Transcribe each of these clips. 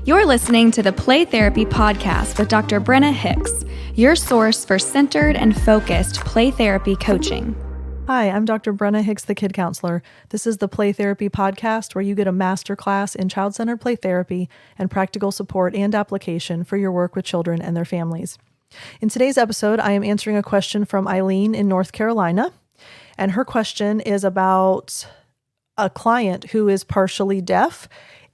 You're listening to the Play Therapy Podcast with Dr. Brenna Hicks, your source for centered and focused play therapy coaching. Hi, I'm Dr. Brenna Hicks, the Kid Counselor. This is the Play Therapy Podcast where you get a masterclass in child-centered play therapy and practical support and application for your work with children and their families. In today's episode, I am answering a question from Ailene in North Carolina, and her question is about a client who is partially deaf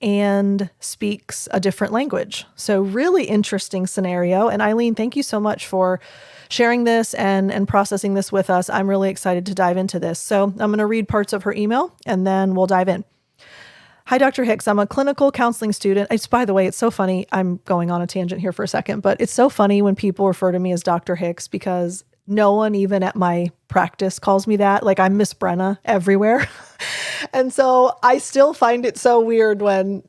and speaks a different language. So really interesting scenario. And Ailene, thank you so much for sharing this and processing this with us. I'm really excited to dive into this. So I'm going to read parts of her email and then we'll dive in. Hi, Dr. Hicks. I'm a clinical counseling student. By the way, it's so funny. I'm going on a tangent here for a second, but it's so funny when people refer to me as Dr. Hicks because no one even at my practice calls me that. Like I'm Miss Brenna everywhere. And so I still find it so weird when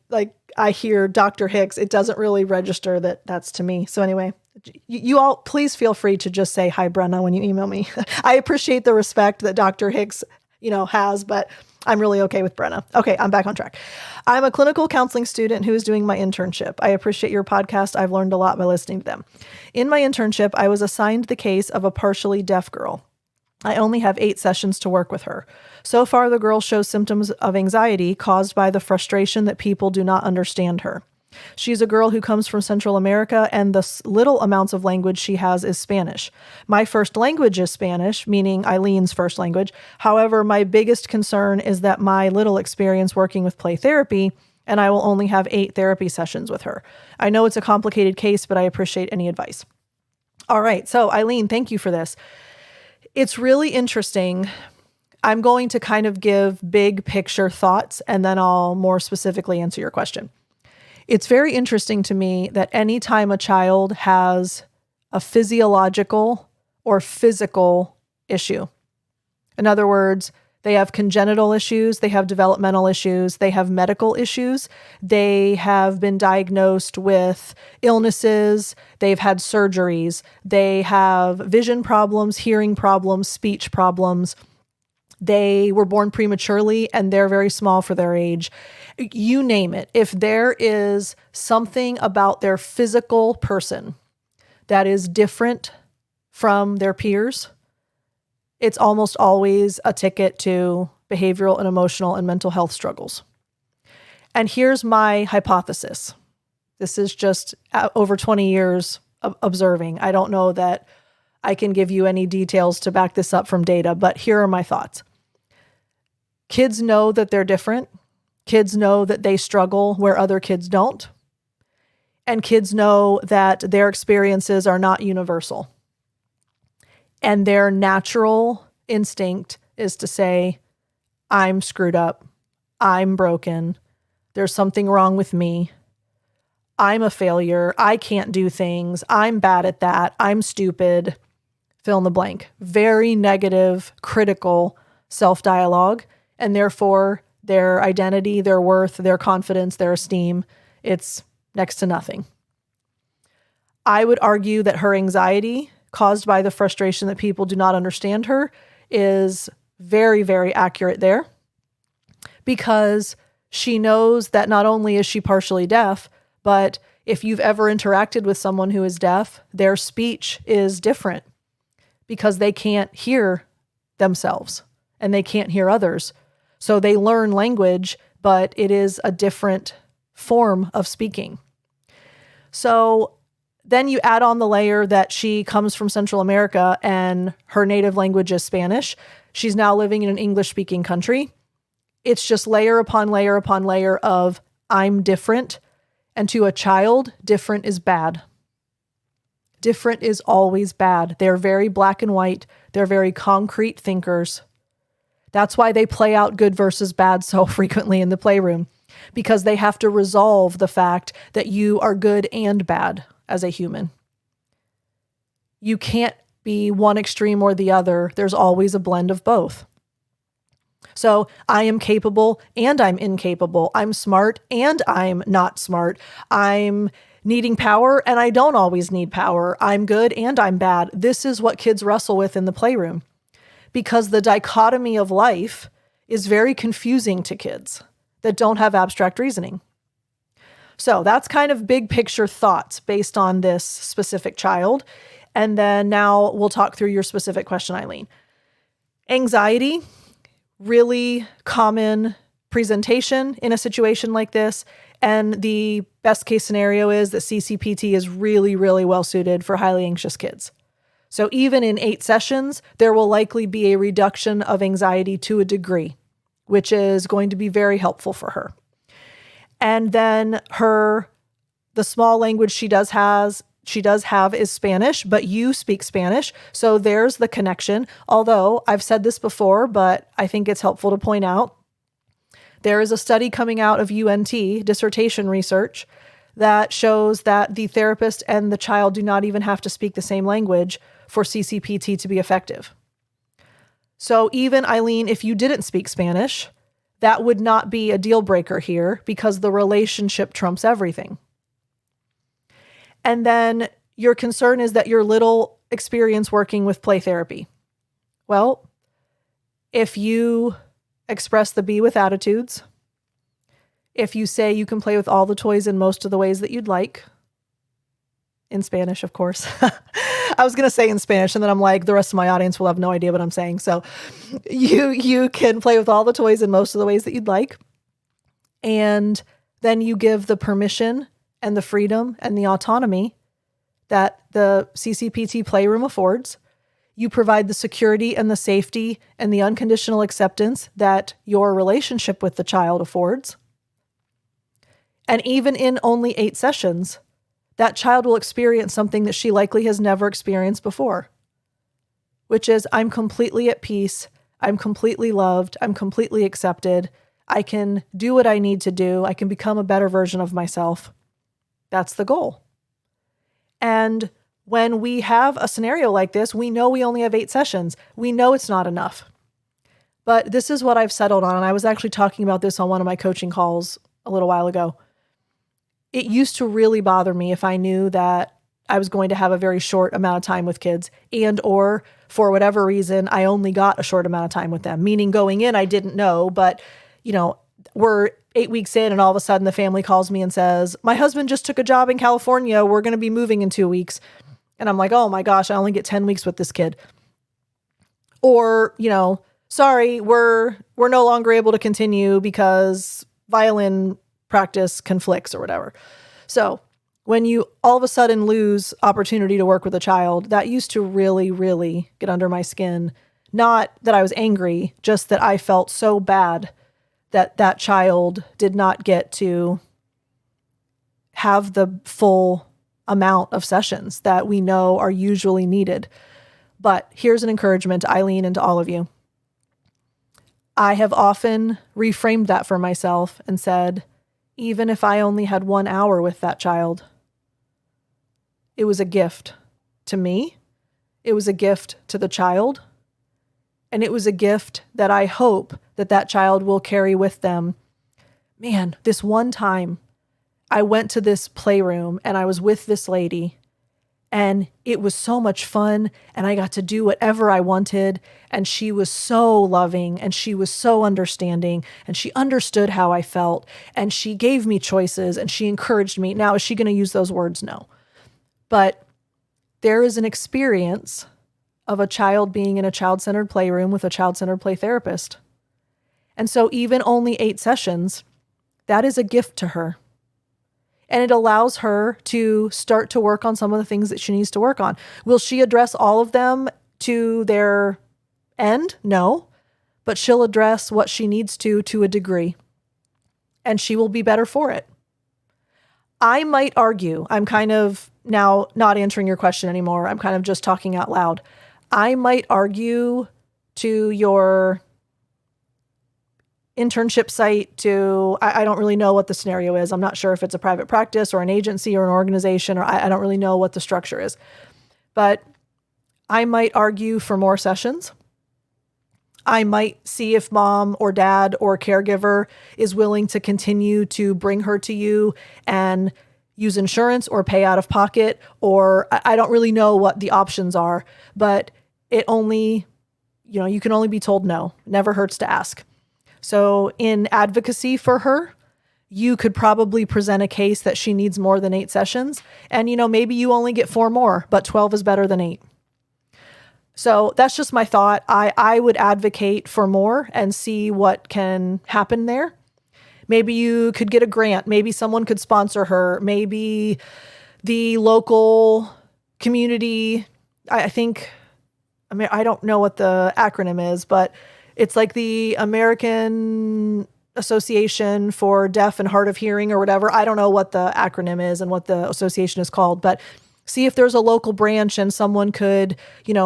I hear Dr. Hicks, it doesn't really register that that's to me. So anyway, you all please feel free to just say hi, Brenna, when you email me. I appreciate the respect that Dr. Hicks, has, but I'm really okay with Brenna. Okay, I'm back on track. I'm a clinical counseling student who is doing my internship. I appreciate your podcast. I've learned a lot by listening to them. In my internship, I was assigned the case of a partially deaf girl. I only have 8 sessions to work with her. So far, the girl shows symptoms of anxiety caused by the frustration that people do not understand her. She's a girl who comes from Central America, and the little amounts of language she has is Spanish. My first language is Spanish, meaning Eileen's first language. However, my biggest concern is that my little experience working with play therapy, and I will only have 8 therapy sessions with her. I know it's a complicated case, but I appreciate any advice. All right, so Ailene, thank you for this. It's really interesting. I'm going to kind of give big picture thoughts, and then I'll more specifically answer your question. It's very interesting to me that anytime a child has a physiological or physical issue, in other words, they have congenital issues, they have developmental issues, they have medical issues, they have been diagnosed with illnesses, they've had surgeries, they have vision problems, hearing problems, speech problems, they were born prematurely and they're very small for their age. You name it. If there is something about their physical person that is different from their peers, it's almost always a ticket to behavioral and emotional and mental health struggles. And here's my hypothesis. This is just over 20 years of observing. I don't know that I can give you any details to back this up from data, but here are my thoughts. Kids know that they're different. Kids know that they struggle where other kids don't. And kids know that their experiences are not universal. And their natural instinct is to say, I'm screwed up. I'm broken. There's something wrong with me. I'm a failure. I can't do things. I'm bad at that. I'm stupid. Fill in the blank. Very negative, critical self-dialogue. And therefore, their identity, their worth, their confidence, their esteem, it's next to nothing. I would argue that her anxiety caused by the frustration that people do not understand her is very, very accurate there because she knows that not only is she partially deaf, but if you've ever interacted with someone who is deaf, their speech is different because they can't hear themselves and they can't hear others. So they learn language, but it is a different form of speaking. So then you add on the layer that she comes from Central America and her native language is Spanish. She's now living in an English-speaking country. It's just layer upon layer upon layer of I'm different. And to a child, different is bad. Different is always bad. They're very black and white. They're very concrete thinkers. That's why they play out good versus bad so frequently in the playroom, because they have to resolve the fact that you are good and bad as a human. You can't be one extreme or the other. There's always a blend of both. So I am capable and I'm incapable. I'm smart and I'm not smart. I'm needing power and I don't always need power. I'm good and I'm bad. This is what kids wrestle with in the playroom because the dichotomy of life is very confusing to kids that don't have abstract reasoning. So that's kind of big picture thoughts based on this specific child. And then now we'll talk through your specific question, Ailene. Anxiety, really common presentation in a situation like this. And the best case scenario is that CCPT is really, really well suited for highly anxious kids. So even in 8 sessions, there will likely be a reduction of anxiety to a degree, which is going to be very helpful for her. And then the small language she does have is Spanish, but you speak Spanish. So there's the connection. Although I've said this before, but I think it's helpful to point out, there is a study coming out of UNT, dissertation research, that shows that the therapist and the child do not even have to speak the same language for CCPT to be effective. So even, Ailene, if you didn't speak Spanish, that would not be a deal breaker here because the relationship trumps everything. And then your concern is that your little experience working with play therapy. Well, if you express the be with attitudes, if you say you can play with all the toys in most of the ways that you'd like, in Spanish, of course. I was going to say in Spanish, and then I'm like, the rest of my audience will have no idea what I'm saying. So you can play with all the toys in most of the ways that you'd like. And then you give the permission and the freedom and the autonomy that the CCPT Playroom affords. You provide the security and the safety and the unconditional acceptance that your relationship with the child affords. And even in only 8 sessions, that child will experience something that she likely has never experienced before, which is, I'm completely at peace. I'm completely loved. I'm completely accepted. I can do what I need to do. I can become a better version of myself. That's the goal. And when we have a scenario like this, we know we only have 8 sessions. We know it's not enough. But this is what I've settled on. And I was actually talking about this on one of my coaching calls a little while ago. It used to really bother me if I knew that I was going to have a very short amount of time with kids and or for whatever reason, I only got a short amount of time with them. Meaning going in, I didn't know, but we're 8 weeks in and all of a sudden the family calls me and says, my husband just took a job in California. We're going to be moving in 2 weeks. And I'm like, oh my gosh, I only get 10 weeks with this kid. Or, sorry, we're no longer able to continue because violin practice conflicts or whatever. So when you all of a sudden lose opportunity to work with a child, that used to really, really get under my skin. Not that I was angry, just that I felt so bad that that child did not get to have the full amount of sessions that we know are usually needed. But here's an encouragement to Ailene and to all of you. I have often reframed that for myself and said, even if I only had 1 hour with that child, it was a gift to me. It was a gift to the child. And it was a gift that I hope that that child will carry with them. Man, this one time I went to this playroom and I was with this lady and it was so much fun and I got to do whatever I wanted. And she was so loving and she was so understanding and she understood how I felt and she gave me choices and she encouraged me. Now, is she going to use those words? No. But there is an experience of a child being in a child-centered playroom with a child-centered play therapist. And so even only 8 sessions, that is a gift to her. And it allows her to start to work on some of the things that she needs to work on. Will she address all of them to their end? No. But she'll address what she needs to a degree. And she will be better for it. I might argue, I'm kind of now not answering your question anymore. I'm kind of just talking out loud. I might argue to your internship site I don't really know what the scenario is. I'm not sure if it's a private practice or an agency or an organization, or I don't really know what the structure is. But I might argue for more sessions. I might see if mom or dad or caregiver is willing to continue to bring her to you and use insurance or pay out of pocket, or I don't really know what the options are, but you can only be told no. It never hurts to ask. So in advocacy for her, you could probably present a case that she needs more than 8 sessions. And, maybe you only get 4 more, but 12 is better than 8. So that's just my thought. I would advocate for more and see what can happen there. Maybe you could get a grant. Maybe someone could sponsor her. Maybe the local community, I don't know what the acronym is, but it's like the American Association for Deaf and Hard of Hearing or whatever. I don't know what the acronym is and what the association is called, but see if there's a local branch and someone could,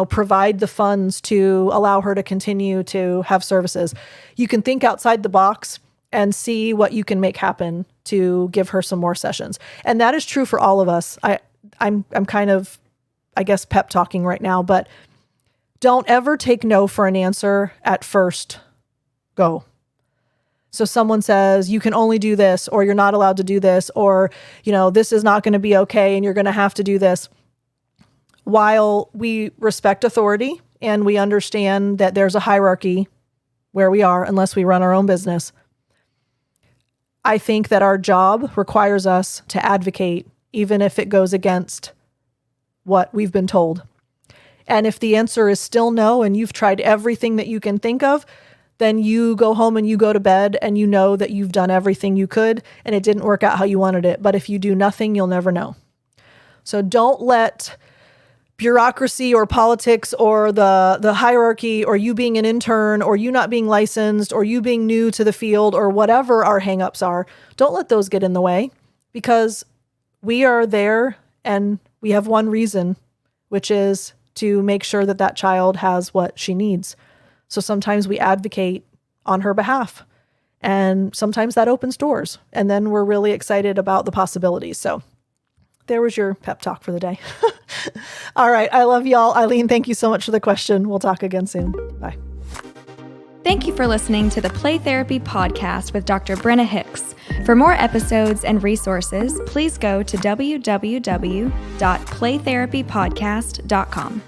provide the funds to allow her to continue to have services. You can think outside the box and see what you can make happen to give her some more sessions. And that is true for all of us. I'm kind of, I guess, pep talking right now, but don't ever take no for an answer at first go. So someone says, you can only do this, or you're not allowed to do this, or, this is not going to be okay and you're going to have to do this. While we respect authority and we understand that there's a hierarchy where we are, unless we run our own business, I think that our job requires us to advocate, even if it goes against what we've been told. And if the answer is still no, and you've tried everything that you can think of, then you go home and you go to bed and you know that you've done everything you could and it didn't work out how you wanted it. But if you do nothing, you'll never know. So don't let bureaucracy or politics or the hierarchy or you being an intern or you not being licensed or you being new to the field or whatever our hangups are, don't let those get in the way, because we are there and we have one reason, which is to make sure that that child has what she needs. So sometimes we advocate on her behalf, and sometimes that opens doors, and then we're really excited about the possibilities. So there was your pep talk for the day. All right. I love y'all. Ailene, thank you so much for the question. We'll talk again soon. Bye. Thank you for listening to the Play Therapy Podcast with Dr. Brenna Hicks. For more episodes and resources, please go to www.playtherapypodcast.com.